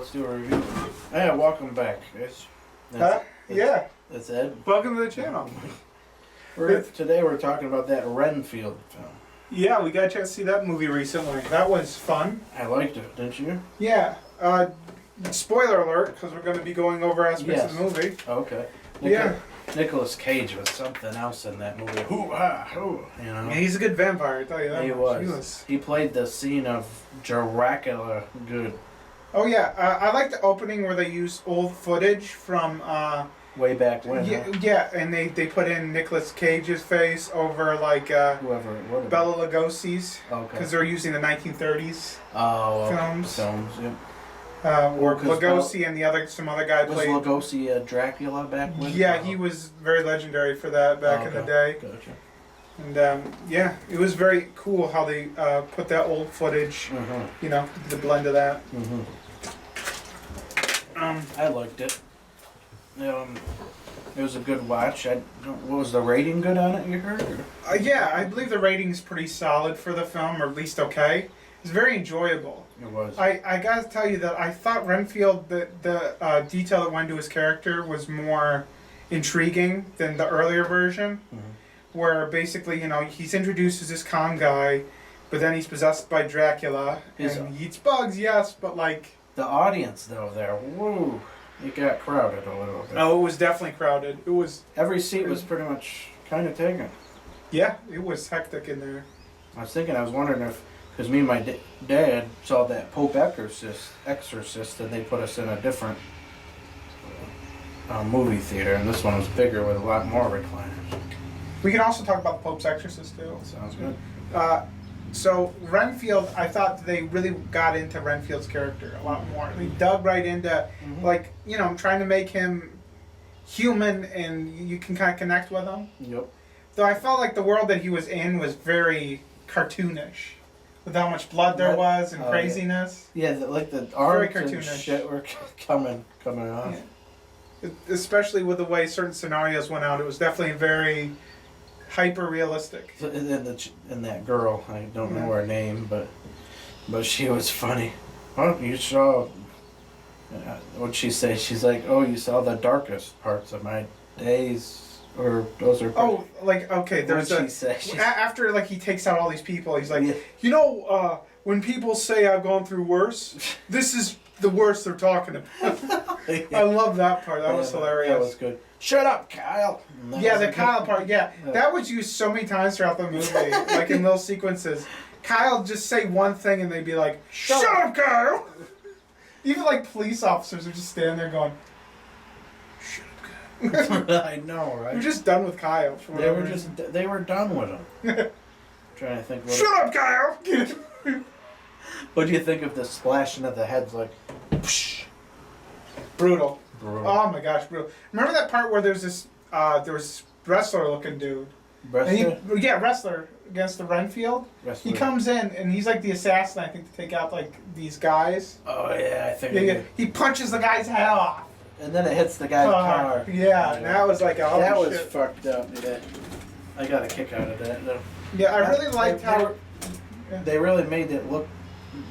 let's do a review. Yeah, welcome back. Yeah. That's Ed. Welcome to the channel. Today we're talking about that Renfield film. Yeah, we got a chance to see that movie recently. That was fun. I liked it, didn't you? Yeah. Spoiler alert, because we're going to be going over aspects of the movie. Okay. Nicolas Cage was something else in that movie. Hoo-ha, hoo, you know? Yeah, he's a good vampire, I tell you that. He much. was. He played the scene of Dracula good. Oh, yeah. I like the opening where they use old footage from... way back when. Yeah, huh? yeah, and they put in Nicolas Cage's face over, like, Whoever. What Bela Lugosi's. Okay. Because they're using the 1930s films. Films, yeah. Where Lugosi and some other guy Was played. Lugosi a Dracula back when? Yeah, he was very legendary for that back in the day. Gotcha. And yeah, it was very cool how they put that old footage, you know, the blend of that. I liked it. It was a good watch. What was the rating good on it, you heard? Yeah, I believe the rating's pretty solid for the film, or at least okay. It's very enjoyable. It was. I gotta tell you that I thought Renfield, the detail that went into his character was more intriguing than the earlier version, where basically, you know, he's introduced as this calm guy, but then he's possessed by Dracula, and he eats bugs, yes, but like... The audience, though, there, woo, it got crowded a little bit. Oh, it was definitely crowded. It was... Every seat was pretty much kind of taken. Yeah, it was hectic in there. I was wondering if, because me and my dad saw that Pope Exorcist, and they put us in a different movie theater, and this one was bigger with a lot more recliners. We can also talk about the Pope's Exorcist, too. Sounds good. So, Renfield, I thought they really got into Renfield's character a lot more. They dug right into, like, you know, trying to make him human and you can kind of connect with him. Yep. Though I felt like the world that he was in was very cartoonish, with how much blood there was and craziness. Yeah, like the arms and cartoonish shit were coming off. Yeah. Especially with the way certain scenarios went out, it was definitely very hyper realistic. And that girl, I don't know her name, but she was funny. Oh, you saw. What'd she say? She's like, "Oh, you saw the darkest parts of my days," or those are. Oh, like okay, there's What'd she say? After like he takes out all these people, he's like, you know, when people say I've gone through worse, this is the worst they're talking about. I love that part. That was hilarious. That was good. Shut up, Kyle. Yeah, the Kyle part. Yeah, that was used so many times throughout the movie, like in little sequences. Kyle just say one thing and they'd be like, "Shut up, Kyle." Even like police officers would just stand there going, "Shut up, Kyle." I know, right? We're just done with Kyle. They were done with him. Trying to think. Shut up, Kyle. What do you think of the splashing of the heads? Like, psh. Brutal. Oh my gosh, brutal. Remember that part where there was wrestler looking dude? Wrestler? Wrestler against the Renfield. Wrestler. He comes in and he's like the assassin, I think, to take out like these guys. Oh yeah, I think. Yeah. He punches the guy's head off. And then it hits the guy's car. Yeah, that was like a that was fucked up. Yeah. I got a kick out of that though. Yeah, I really liked how they really made it look.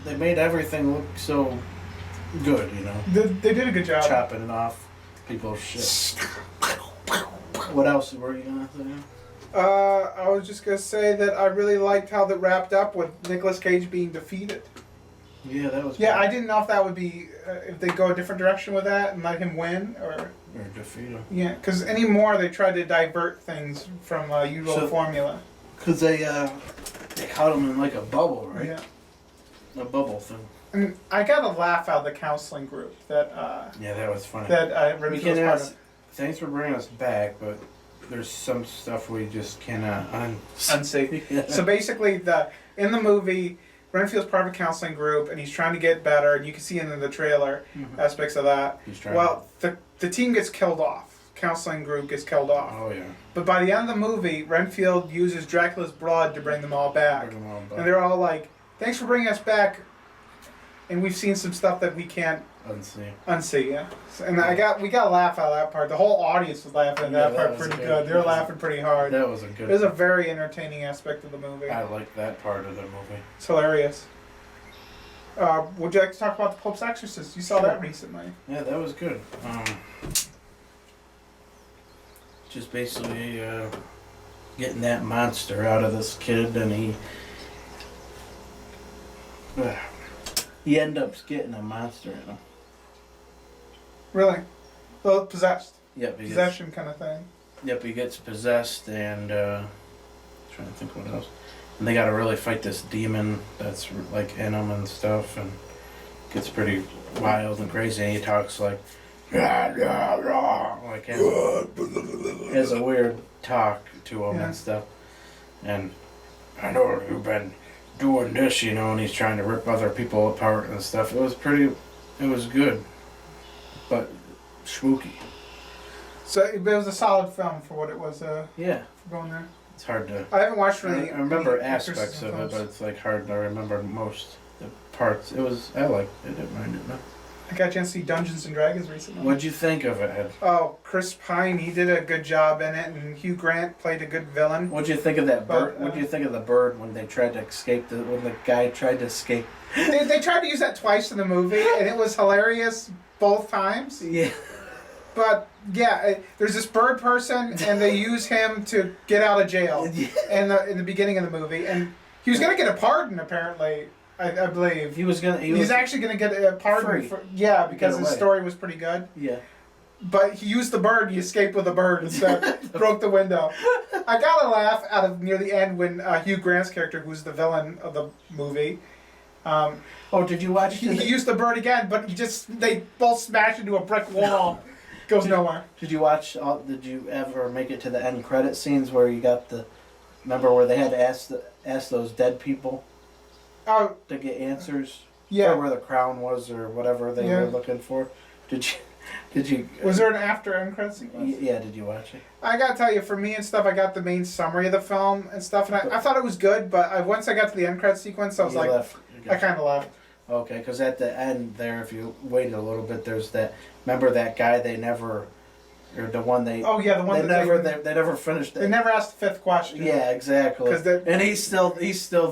They made everything look so good, you know. They did a good job chopping it off people's shit. What else were you gonna say? I was just gonna say that I really liked how that wrapped up with Nicolas Cage being defeated. Yeah, that was. Yeah, cool. I didn't know if that would be if they go a different direction with that and let him win or defeat him. Yeah, because anymore they try to divert things from usual formula. Because they caught him in like a bubble, right? Yeah. A bubble thing. And I got a laugh out of the counseling group that. Yeah, that was funny. That we can ask. Thanks for bringing us back, but there's some stuff we just cannot unsee. Yeah. So basically, in the movie, Renfield's part of a counseling group, and he's trying to get better, and you can see in the trailer aspects of that. He's trying. Well, the team gets killed off. Counseling group gets killed off. Oh yeah. But by the end of the movie, Renfield uses Dracula's blood to bring them all back. And they're all like, "Thanks for bringing us back." And we've seen some stuff that we can't unsee, yeah. And we got a laugh out of that part. The whole audience was laughing at that part pretty good. They were laughing pretty hard. That was a good. It was a very entertaining aspect of the movie. I like that part of the movie. It's hilarious. Would you like to talk about the Pope's Exorcist? You saw that recently. Yeah, that was good. Just basically getting that monster out of this kid, and he ends up getting a monster in him. Really? Well, possessed. Yep. Possession kind of thing. Yep, he gets possessed, and trying to think what else. And they got to really fight this demon that's like in him and stuff, and gets pretty wild and crazy. And he talks like, like has a weird talk to him and stuff. And I know you've been doing this, you know, and he's trying to rip other people apart and stuff. It was good, but spooky. So it was a solid film for what it was. Yeah. For going there. It's hard to. I haven't watched really. I remember aspects of it, but it's like hard to remember most the parts. I liked it. I didn't mind it. No. I got a chance to see Dungeons and Dragons recently. What'd you think of it, Ed? Oh, Chris Pine, he did a good job in it, and Hugh Grant played a good villain. What'd you think of that bird? What'd you think of the bird when they tried to escape? When the guy tried to escape? They tried to use that twice in the movie, and it was hilarious both times. Yeah. But yeah, there's this bird person, and they use him to get out of jail in the beginning of the movie, and he was gonna get a pardon apparently. I believe he's actually gonna get a pardon because his story was pretty good. Yeah. But he used the bird. He escaped with the bird instead. Broke the window. I got a laugh out of near the end when Hugh Grant's character, who's the villain of the movie. Did you watch? He used the bird again, but they both smashed into a brick wall. Goes nowhere. Did you watch? Did you ever make it to the end credit scenes where you got remember where they had to ask those dead people to get answers? Yeah. Or where the crown was or whatever they were looking for. Did you? Was there an after end credit sequence? Yeah. Did you watch it? I gotta tell you, for me and stuff, I got the main summary of the film and stuff, and I thought it was good. But once I got to the end credit sequence, I was I kind of left. Okay, because at the end there, if you waited a little bit, there's that. Remember that guy? They never, or the one they. Oh yeah, the one they never finished it. They never asked the fifth question. Yeah, exactly. And he's still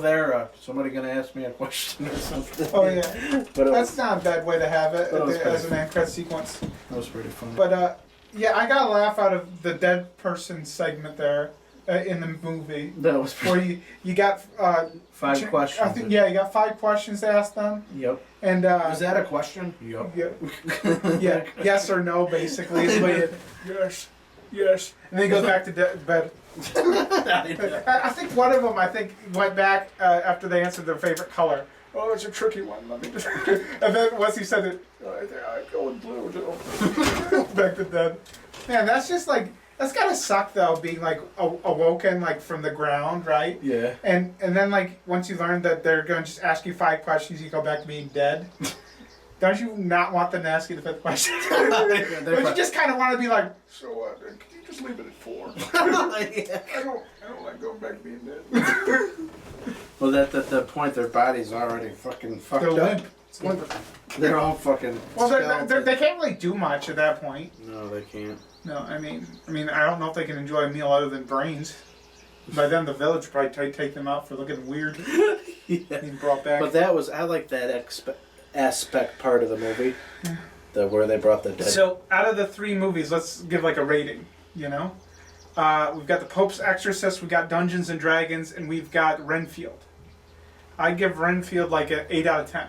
there. Somebody gonna ask me a question or something. Oh yeah, but that's not a bad way to have it as an end credit sequence. That was pretty funny. But yeah, I got a laugh out of the dead person segment there. In the movie, that was where you got 5 questions. I think you got 5 questions to ask them. Yep. And was that a question? Yep. Yeah. Yes or no, basically. Yes. And then he goes back to bed. I think one of them went back after they answered their favorite color. Oh, it's a tricky one. Let me just. And then once he said it, I go with blue. Back to dead. Man, that's just like. That's gotta suck though, being like awoken like from the ground, right? Yeah. And then like once you learn that they're gonna just ask you 5 questions, you go back to being dead. Don't you not want them to ask you the 5th question? But you just kind of want to be like, so what? Can you just leave it at 4? I don't like going back to being dead. Well, at the point their body's already fucking fucked up. Limp. They're all fucking. Well, they can't really do much at that point. No, they can't. No, I mean, I don't know if they can enjoy a meal other than brains. By then, the village would probably take them out for looking weird. Yeah. Being brought back. But I like that aspect part of the movie, where they brought the dead. So, out of the 3 movies, let's give like a rating. You know, we've got the Pope's Exorcist, we got Dungeons and Dragons, and we've got Renfield. I give Renfield like an 8 out of 10.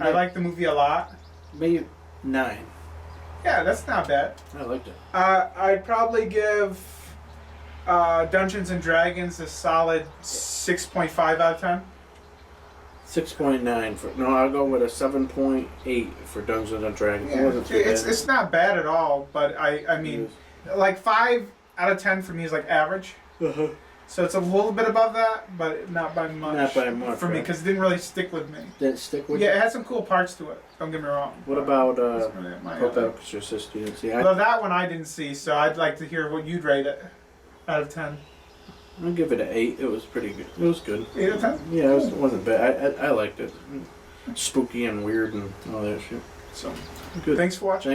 I like the movie a lot. Maybe 9. Yeah, that's not bad. I liked it. I'd probably give Dungeons and Dragons a solid 6.5 out of 10. 6.9 for I'll go with a 7.8 for Dungeons and Dragons. Yeah, It wasn't too bad. It's not bad at all, but I mean, like 5 out of 10 for me is like average. Uh-huh. So it's a little bit above that, but not by much. Not by much for me, because it didn't really stick with me. Didn't stick with you? you? Yeah, it had some cool parts to it. Don't get me wrong. What about really Pope Exorcist? You didn't see? Well, that one I didn't see, so I'd like to hear what you'd rate it out of 10. I'll give it an 8. It was pretty good. It was good. 8 out of 10? Yeah, it wasn't bad. I liked it. Spooky and weird and all that shit. So, good. Thanks for watching.